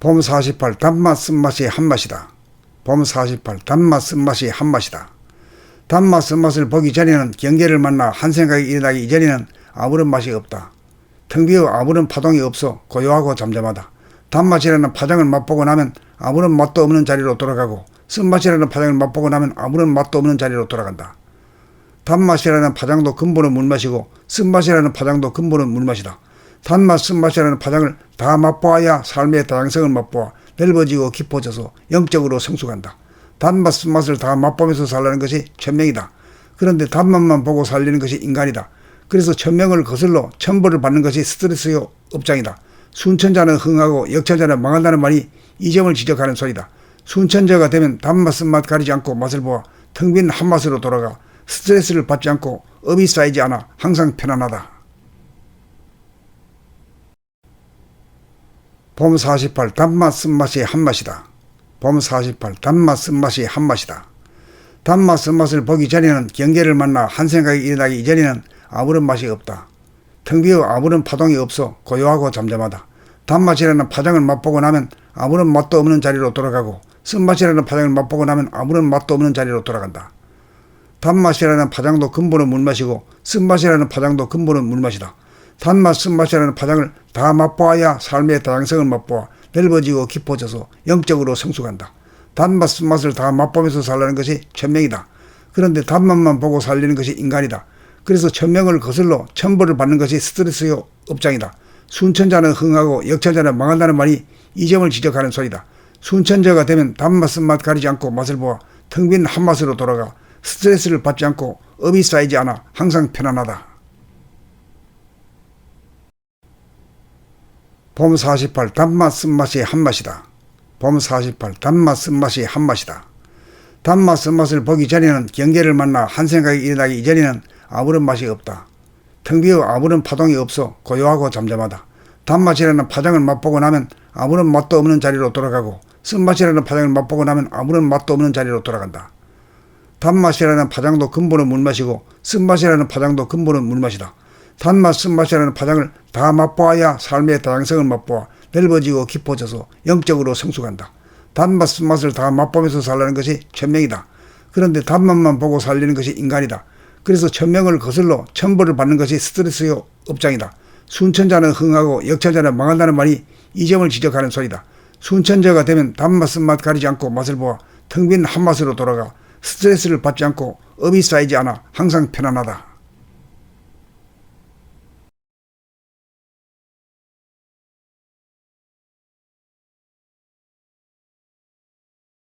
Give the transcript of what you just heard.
봄 48 단맛 쓴맛이 한맛이다. 봄 48 단맛 쓴맛이 한맛이다. 단맛 쓴맛을 보기 전에는 경계를 만나 한 생각이 일어나기 이전에는 아무런 맛이 없다. 텅 비어 아무런 파동이 없어 고요하고 잠잠하다. 단맛이라는 파장을 맛보고 나면 아무런 맛도 없는 자리로 돌아가고 쓴맛이라는 파장을 맛보고 나면 아무런 맛도 없는 자리로 돌아간다. 단맛이라는 파장도 근본은 물맛이고 쓴맛이라는 파장도 근본은 물맛이다. 단맛, 쓴맛이라는 파장을 다 맛보아야 삶의 다양성을 맛보아 넓어지고 깊어져서 영적으로 성숙한다. 단맛, 쓴맛을 다 맛보면서 살라는 것이 천명이다. 그런데 단맛만 보고 살리는 것이 인간이다. 그래서 천명을 거슬러 천벌을 받는 것이 스트레스요 업장이다. 순천자는 흥하고 역천자는 망한다는 말이 이 점을 지적하는 소리다. 순천자가 되면 단맛, 쓴맛 가리지 않고 맛을 보아 텅 빈 한맛으로 돌아가 스트레스를 받지 않고 업이 쌓이지 않아 항상 편안하다. 봄 48 단맛 쓴맛이 한맛이다. 봄 48 단맛 쓴맛이 한맛이다. 단맛 쓴맛을 보기 전에는 경계를 만나 한 생각이 일어나기 이전에는 아무런 맛이 없다. 텅 비어 아무런 파동이 없어 고요하고 잠잠하다. 단맛이라는 파장을 맛보고 나면 아무런 맛도 없는 자리로 돌아가고 쓴맛이라는 파장을 맛보고 나면 아무런 맛도 없는 자리로 돌아간다. 단맛이라는 파장도 근본은 물맛이고 쓴맛이라는 파장도 근본은 물맛이다. 단맛, 쓴맛이라는 파장을 다 맛보아야 삶의 다양성을 맛보아 넓어지고 깊어져서 영적으로 성숙한다. 단맛, 쓴맛을 다 맛보면서 살라는 것이 천명이다. 그런데 단맛만 보고 살리는 것이 인간이다. 그래서 천명을 거슬러 천벌을 받는 것이 스트레스요 업장이다. 순천자는 흥하고 역천자는 망한다는 말이 이 점을 지적하는 소리다. 순천자가 되면 단맛, 쓴맛 가리지 않고 맛을 보아 텅 빈 한맛으로 돌아가 스트레스를 받지 않고 업이 쌓이지 않아 항상 편안하다. 봄 48 단맛 쓴맛이 한맛이다. 봄 48 단맛 쓴맛이 한맛이다. 단맛 쓴맛을 보기 전에는 경계를 만나 한 생각이 일어나기 이전에는 아무런 맛이 없다. 텅 비어 아무런 파동이 없어 고요하고 잠잠하다. 단맛이라는 파장을 맛보고 나면 아무런 맛도 없는 자리로 돌아가고 쓴맛이라는 파장을 맛보고 나면 아무런 맛도 없는 자리로 돌아간다. 단맛이라는 파장도 근본은 물맛이고 쓴맛이라는 파장도 근본은 물맛이다. 단맛, 쓴맛이라는 파장을 다 맛보아야 삶의 다양성을 맛보아 넓어지고 깊어져서 영적으로 성숙한다. 단맛, 쓴맛을 다 맛보면서 살라는 것이 천명이다. 그런데 단맛만 보고 살리는 것이 인간이다. 그래서 천명을 거슬러 천벌을 받는 것이 스트레스요 업장이다. 순천자는 흥하고 역천자는 망한다는 말이 이 점을 지적하는 소리다. 순천자가 되면 단맛, 쓴맛 가리지 않고 맛을 보아 텅 빈 한맛으로 돌아가 스트레스를 받지 않고 업이 쌓이지 않아 항상 편안하다.